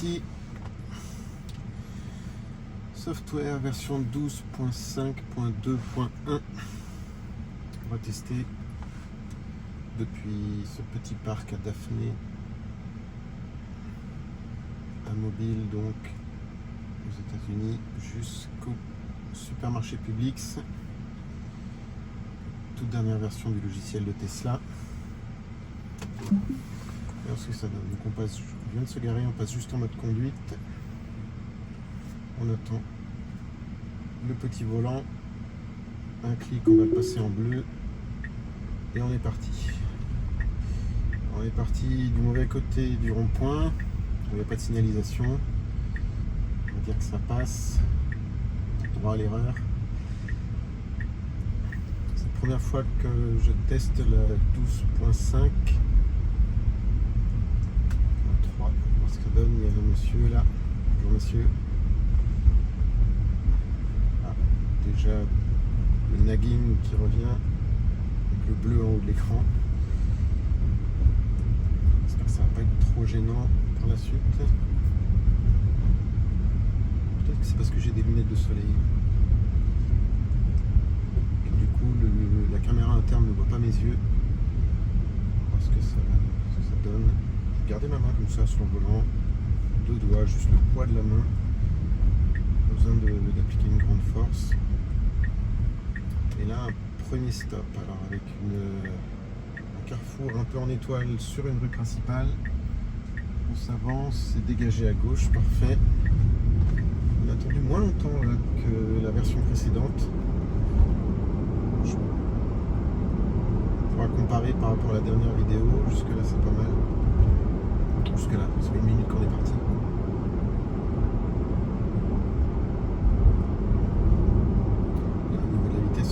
parti. Software version 12.5.2.1. On va tester depuis ce petit parc à Daphné, à Mobile, donc aux États-Unis, jusqu'au supermarché Publix. Toute dernière version du logiciel de Tesla. Alors ce que ça donne. Donc on vient de se garer, on passe juste en mode conduite. On attend le petit volant, un clic, on va le passer en bleu et on est parti. On est parti du mauvais côté du rond-point, il n'y a pas de signalisation. On va dire que ça passe, droit à l'erreur. C'est la première fois que je teste la 12.5. 3, on va voir ce que ça donne. Il y a le monsieur là. Bonjour monsieur. Déjà le nagging qui revient avec le bleu en haut de l'écran. J'espère que ça va pas être trop gênant par la suite. Peut-être que c'est parce que j'ai des lunettes de soleil. Et du coup la caméra interne ne voit pas mes yeux. Parce que ça donne. Je vais garder ma main comme ça sur le volant. Deux doigts, juste le poids de la main. Pas besoin d'appliquer une grande force. Et là, un premier stop, alors avec un carrefour un peu en étoile sur une rue principale. On s'avance, c'est dégagé à gauche, parfait. On a attendu moins longtemps là, que la version précédente. On pourra comparer par rapport à la dernière vidéo. Jusque là, c'est pas mal. Jusque là, ça fait une minute qu'on est parti.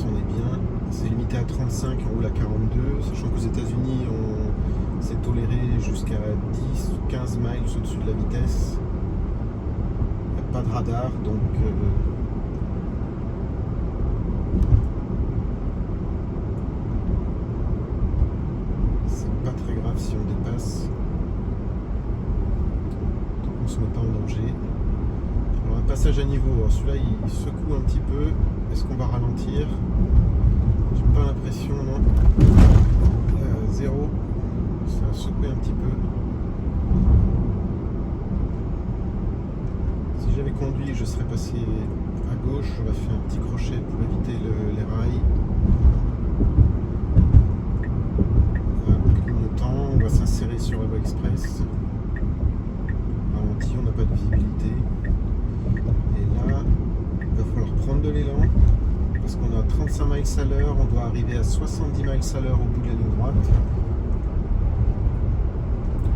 On est bien, c'est limité à 35, on roule à 42, sachant qu'aux États-Unis on s'est toléré jusqu'à 10 ou 15 miles au-dessus de la vitesse. Il n'y a pas de radar, donc c'est pas très grave si on dépasse. Donc on ne se met pas en danger. Alors un passage à niveau, alors celui-là il secoue un petit peu. Est-ce qu'on va ralentir? J'ai pas l'impression, non. Zéro. Ça a secoué un petit peu. Si j'avais conduit, je serais passé à gauche. J'aurais fait un petit crochet pour éviter les rails. Clignotant, on va s'insérer sur la voie express. Ralenti, on n'a pas de visibilité. Et là, il va falloir prendre de l'élan parce qu'on est à 35 miles à l'heure, on doit arriver à 70 miles à l'heure au bout de la ligne droite.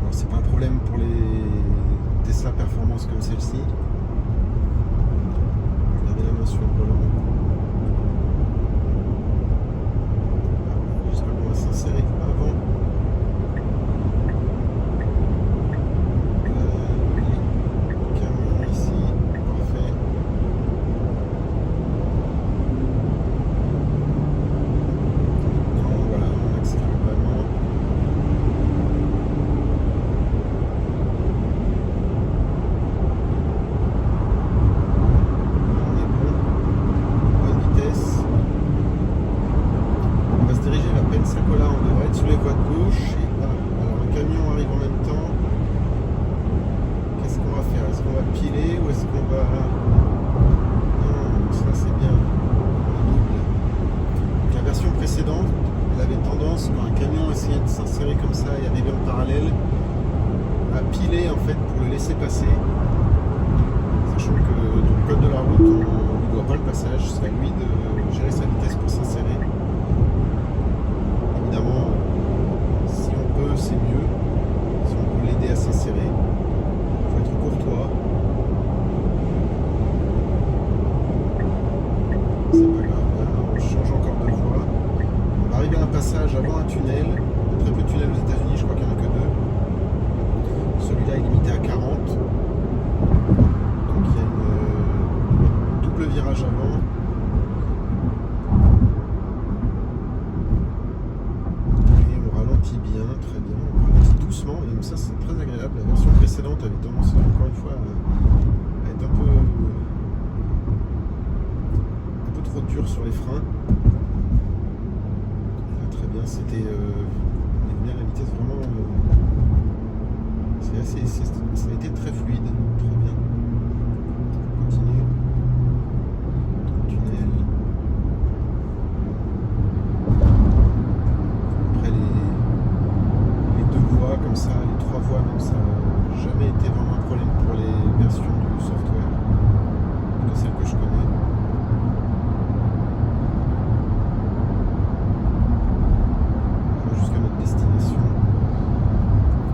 Alors c'est pas un problème pour les Tesla Performance comme celle-ci. Gardez la main sur le volant. J'espère qu'on va s'insérer avant. Elle avait tendance, quand un camion essayait de s'insérer comme ça et arriver en parallèle, à piler en fait pour le laisser passer. Sachant que dans le code de la route, on ne lui doit pas le passage, c'est à lui de gérer sa vitesse pour s'insérer. Évidemment, si on peut, c'est mieux. Si on peut l'aider à s'insérer, il faut être courtois. C'est pas grave, là, on change encore de voie. On va arriver à un passage avant un tunnel. Il y a très peu de tunnels aux États-Unis, je crois qu'il n'y en a que 2. Celui-là est limité à 40. Donc il y a une double virage avant. Et on ralentit bien, très bien. On ralentit doucement, et ça c'est très agréable. La version précédente précédente avait tendance, encore une fois, à être un peu trop dur sur les freins. Là, très bien, on est venu à la vitesse vraiment. Ça a été très fluide, très bien. On continue. Tunnel. Après les 2 voies comme ça, les 3 voies même, ça n'a jamais été vraiment un problème pour les versions du software. En tout cas, celles que je connais. On va jusqu'à notre destination.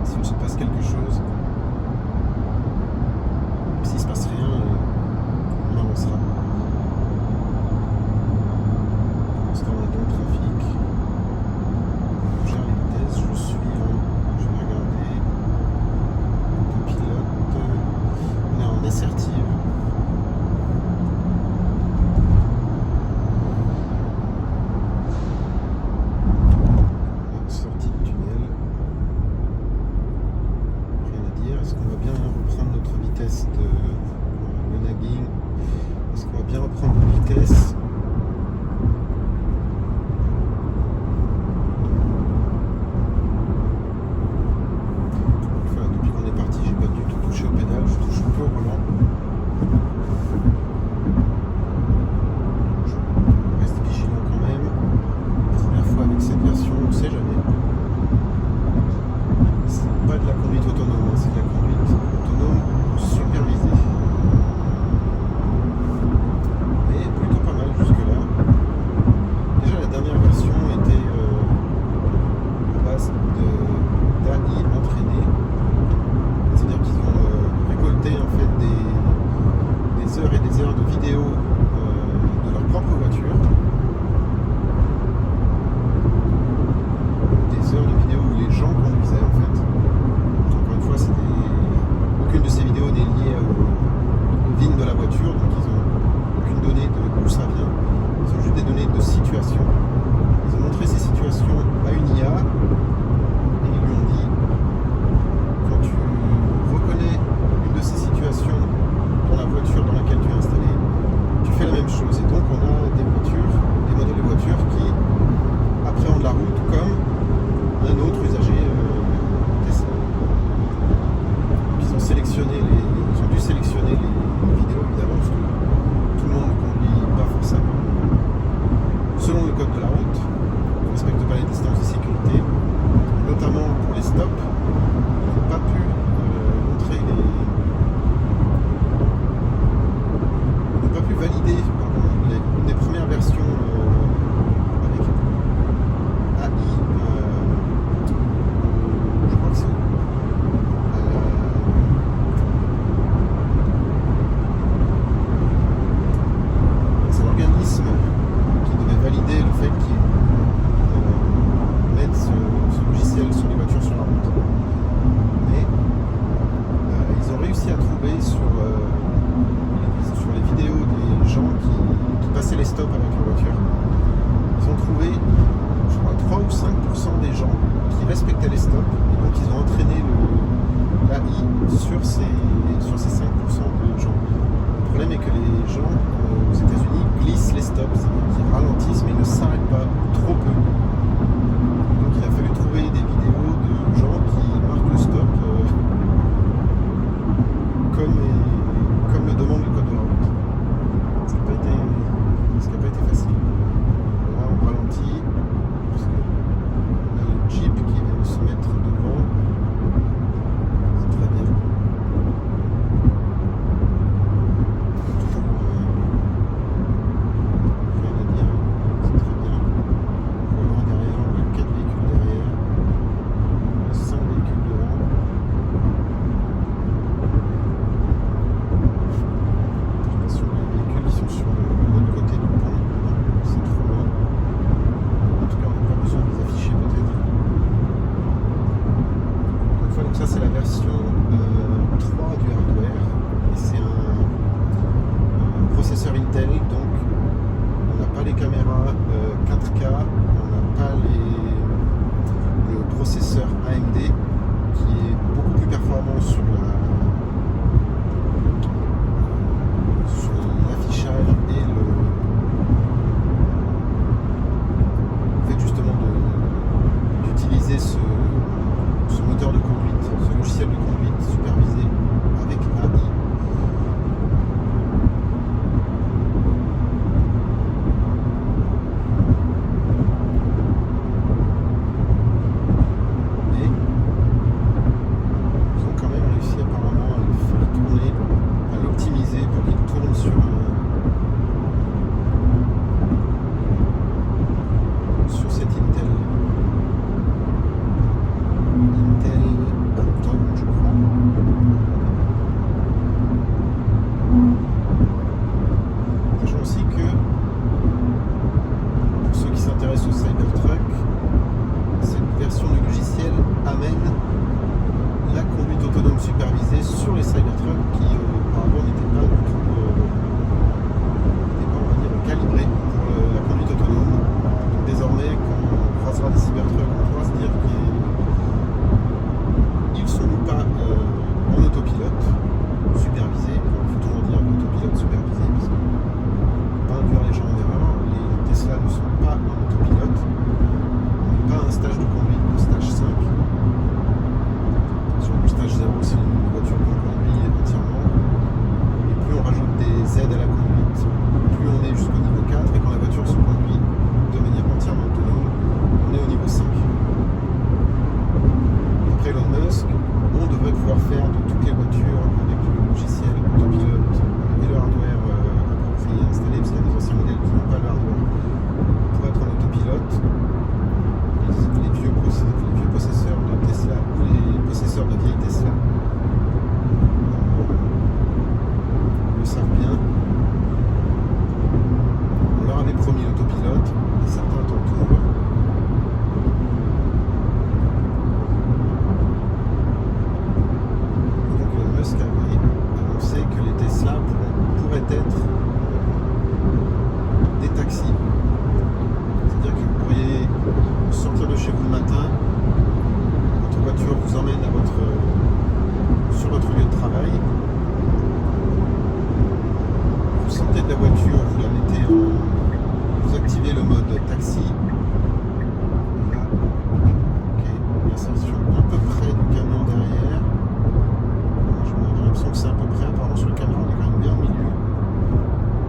S'il se passe quelque chose, s'il se passe rien, on avancera. Pour l'instant, on est dans le trafic. On gère les vitesses, je vais regarder. Le pilote, on est en assertive. Sortie du tunnel. Rien à dire. Est-ce qu'on va bien reprendre notre vitesse de nagging? Est-ce qu'on va bien reprendre notre vitesse? Enfin, depuis qu'on est parti, j'ai pas du tout touché au pédale, je touche un peu au volant. Je reste vigilant quand même. Première fois avec cette version, on ne sait jamais. C'est pas de la conduite autonome, hein, c'est de la conduite autonome supervisée. Mais plutôt pas mal jusque-là. Déjà la dernière version était à base d'AI entraîné. C'est-à-dire qu'ils ont récolté en fait des heures et des heures de vidéos de leur propre voiture. Des heures de vidéos où les gens conduisaient en fait. Encore une fois, aucune de ces vidéos n'est liée au VIN de la voiture, donc ils n'ont aucune donnée de d'où ça vient. Ils ont juste des données de situation. Ils ont montré ces situations à une IA et ils lui ont dit quand tu reconnais une de ces situations dans la voiture dans laquelle tu es installé, tu fais la même chose. Et donc on a des modèles de voitures qui appréhendent la route comme un autre usager Tesla. Ils ont dû sélectionner les vidéos évidemment parce que tout le monde ne conduit pas forcément selon le code de la route, on ne respecte pas les distances de sécurité, notamment pour les stops. Ils n'ont pas pu montrer ils n'ont pas pu valider une des premières versions avec AI. Je crois que c'est l'organisme qui devait valider le fait qu'ils mettent ce logiciel sur les voitures sur la route. Mais ils ont réussi à trouver sur les vidéos des gens qui passaient les stops avec leur voiture. Ils ont trouvé, je crois, 3 ou 5% des gens qui respectaient les stops. Et donc ils ont entraîné l'AI sur ces 5% de gens. Le problème est que les gens aux États-Unis glissent les stops, c'est-à-dire qu'ils ralentissent mais ils ne s'arrêtent pas, trop peu. Donc il a fallu trouver des vidéos de gens qui marquent le stop comme le demande le code de la route. Ce qui n'a pas été facile. Là on ralentit, parce qu'on a le Jeep qui vient de se mettre devant. C'est très bien. Rien à dire, c'est très bien. Volant derrière, on voit 4 véhicules derrière. On a 5 véhicules devant. Je sais pas si on voit les véhicules qui sont sur l'autre côté du pont. Non, c'est trop loin. En tout cas, on n'a pas besoin de les afficher peut-être. Encore une fois, donc ça c'est la version 3 du hardware. Et c'est un processeur Intel, donc on n'a pas les caméras 4K, on n'a pas le processeur AMD qui est beaucoup plus performant performant sur l'affichage et le fait justement d'utiliser ce moteur de conduite, ce logiciel de conduite supervisé avec AI. Sur les Cybertrucks qui auparavant n'étaient pas du tout on va dire, calibrés pour la conduite autonome. Donc, désormais, quand on croisera des Cybertrucks, on pourra se dire qu'ils sont pas en autopilote supervisé. Il faut toujours dire autopilote supervisé parce que pas induire les gens en erreur. Les Tesla ne sont pas en autopilote. On n'est pas à un stage de conduite de stage 5. Sur le stage 0, c'est une voiture qu'on conduit entièrement. Et plus on rajoute des aides à la conduite, plus on est jusqu'au niveau 4. Et quand la voiture se conduit de manière entièrement autonome, on est au niveau 5. Après Elon Musk, on devrait pouvoir faire de toutes les voitures avec le logiciel autopilote et le hardware approprié installé, parce qu'il y a des anciens modèles qui n'ont pas le hardware pour être en autopilote. Les vieux possesseurs de Tesla ou les possesseurs de vieilles Tesla le savent bien. On leur avait promis l'autopilote et certains t'entourent. Et donc Elon Musk avait annoncé que les Tesla pourraient être des taxis. C'est-à-dire que vous pourriez sortir de chez vous le matin, votre voiture vous emmène sur votre lieu de travail, vous sortez de la voiture, vous la mettez vous activez le mode taxi, voilà, ok, l'insertion à peu près du camion derrière, j'ai l'impression que c'est à peu près, apparemment sur le caméra on est quand même bien au milieu,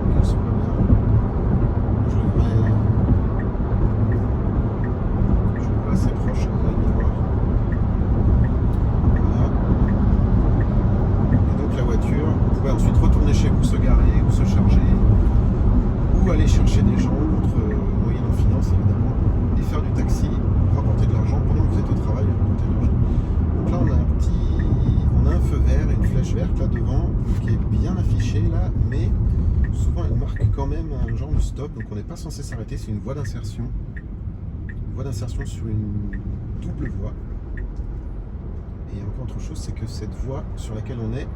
donc on se voit bien, je le vois assez proche de la miroir. Voilà. Et donc la voiture, vous pouvez ensuite retourner chez vous, se garer ou se charger, ou aller chercher des gens, contre moyenne en finance évidemment, et faire du taxi, rapporter de l'argent pendant que vous êtes au travail, rapporter de l'argent. Donc là on a un feu vert et une flèche verte là devant qui est bien affichée là, mais souvent elle marque quand même un genre de stop, donc on n'est pas censé s'arrêter, c'est une voie d'insertion. Voie d'insertion sur une double voie. Et encore autre chose, c'est que cette voie sur laquelle on est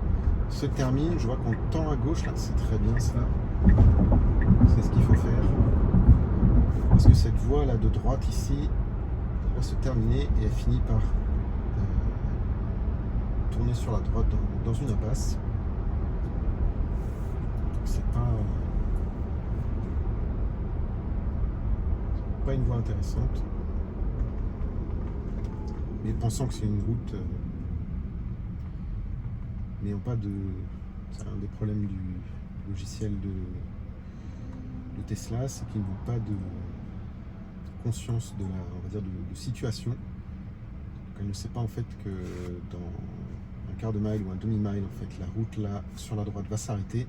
se termine, je vois qu'on tend à gauche là, c'est très bien ça. C'est ce qu'il faut faire. Parce que cette voie là de droite ici va se terminer et elle finit par tourner sur la droite dans une impasse. C'est pas une voie intéressante. Mais pensant que c'est une route n'ayant pas de... C'est un des problèmes du logiciel de Tesla, c'est qu'ils n'ont pas de conscience de la, on va dire, de situation. Donc elle ne sait pas en fait que dans un quart de mile ou un demi-mile, en fait, la route là sur la droite va s'arrêter.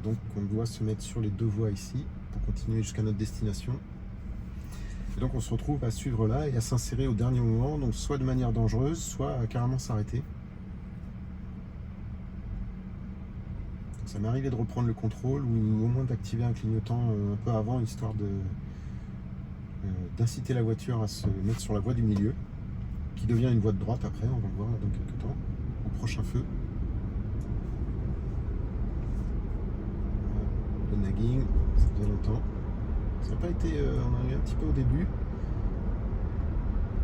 Donc on doit se mettre sur les deux voies ici pour continuer jusqu'à notre destination. Et donc on se retrouve à suivre là et à s'insérer au dernier moment, donc soit de manière dangereuse, soit à carrément s'arrêter. Ça m'est arrivé de reprendre le contrôle ou au moins d'activer un clignotant un peu avant, histoire d'inciter la voiture à se mettre sur la voie du milieu, qui devient une voie de droite après, on va le voir dans quelques temps, au prochain feu. Le nagging, ça faisait longtemps. Ça n'a pas été, on en a eu un petit peu au début.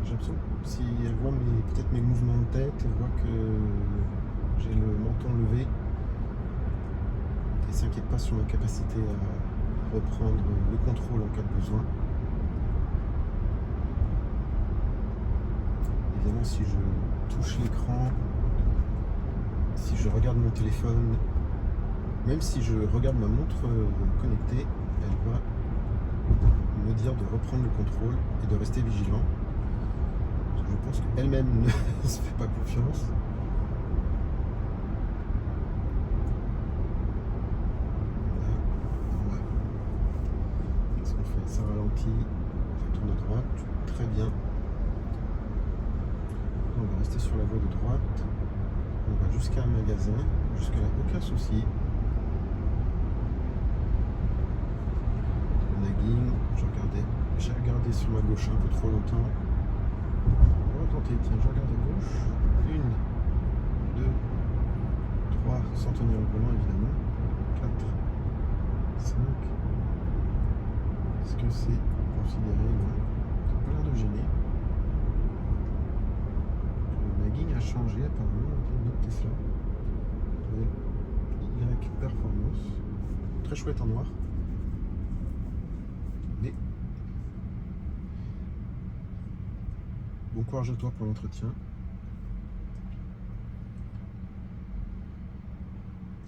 J'ai l'impression que si elle voit peut-être mes mouvements de tête, elle voit que j'ai le menton levé. Elle ne s'inquiète pas sur ma capacité à reprendre le contrôle en cas de besoin. Évidemment, si je touche l'écran, si je regarde mon téléphone, même si je regarde ma montre connectée, elle va me dire de reprendre le contrôle et de rester vigilant. Parce que je pense qu'elle-même ne se fait pas confiance. Voilà. Qu'est-ce qu'on fait? Ça ralentit, ça tourne à droite, très bien. On va rester sur la voie de droite. On va jusqu'à un magasin, jusqu'à là, aucun souci. Le nagging, j'ai regardé sur ma gauche un peu trop longtemps. On va tenter, tiens, je regarde à gauche. 1, 2, 3, sans tenir le volant évidemment. 4, 5. Est-ce que c'est considéré? Non, ça n'a pas l'air de gêner. Le nagging a changé apparemment, une autre Tesla. Y Performance. Très chouette en noir. Mais bon courage à toi pour l'entretien.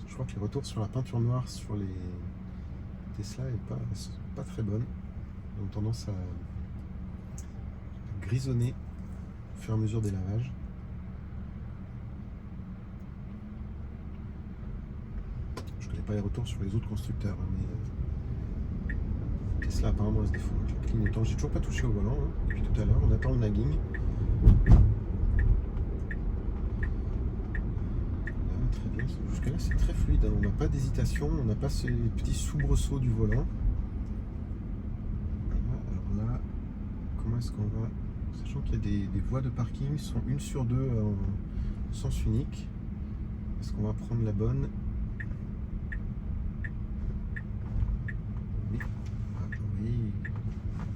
Je crois que les retours sur la peinture noire sur les Tesla est pas très bonne. Ils ont tendance à grisonner au fur et à mesure des lavages. Je connais pas les retours sur les autres constructeurs, mais Tesla apparemment a ce défaut. Le clignotant, j'ai toujours pas touché au volant depuis tout à l'heure. On attend le nagging. Très bien, jusque là c'est très fluide, on n'a pas d'hésitation, on n'a pas ces petits soubresauts du volant. Alors là, comment est-ce qu'on va, sachant qu'il y a des voies de parking, sont 1 sur 2 en sens unique. Est-ce qu'on va prendre la bonne? Oui, oui,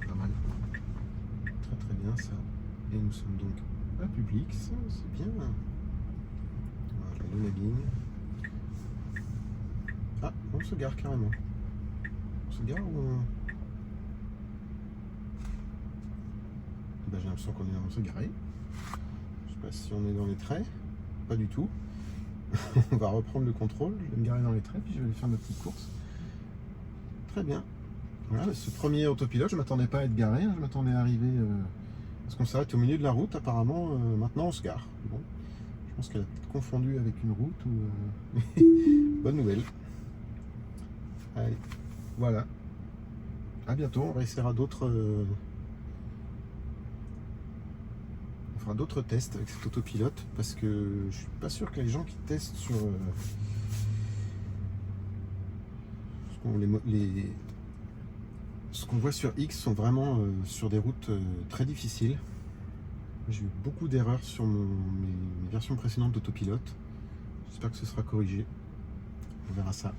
pas mal, très bien ça. Et nous sommes donc à Publix, c'est bien. Le nagging. Ah, on se gare carrément. On se gare ou on... Ben, j'ai l'impression qu'on est dans se garer. Je sais pas si on est dans les traits. Pas du tout. On va reprendre le contrôle. Je vais me garer dans les traits, puis je vais aller faire ma petite course. Très bien. Voilà, ce premier autopilote, je ne m'attendais pas à être garé. Je m'attendais à arriver... parce qu'on s'arrête au milieu de la route. Apparemment, maintenant on se gare. Bon. Je pense qu'elle a confondu avec une route ou bonne nouvelle. Allez, voilà. À bientôt. On essaiera d'autres. On fera d'autres tests avec cet autopilote parce que je suis pas sûr que les gens qui testent sur ce qu'on voit sur X sont vraiment sur des routes très difficiles. J'ai eu beaucoup d'erreurs sur mes versions précédentes d'autopilote. J'espère que ce sera corrigé. On verra ça.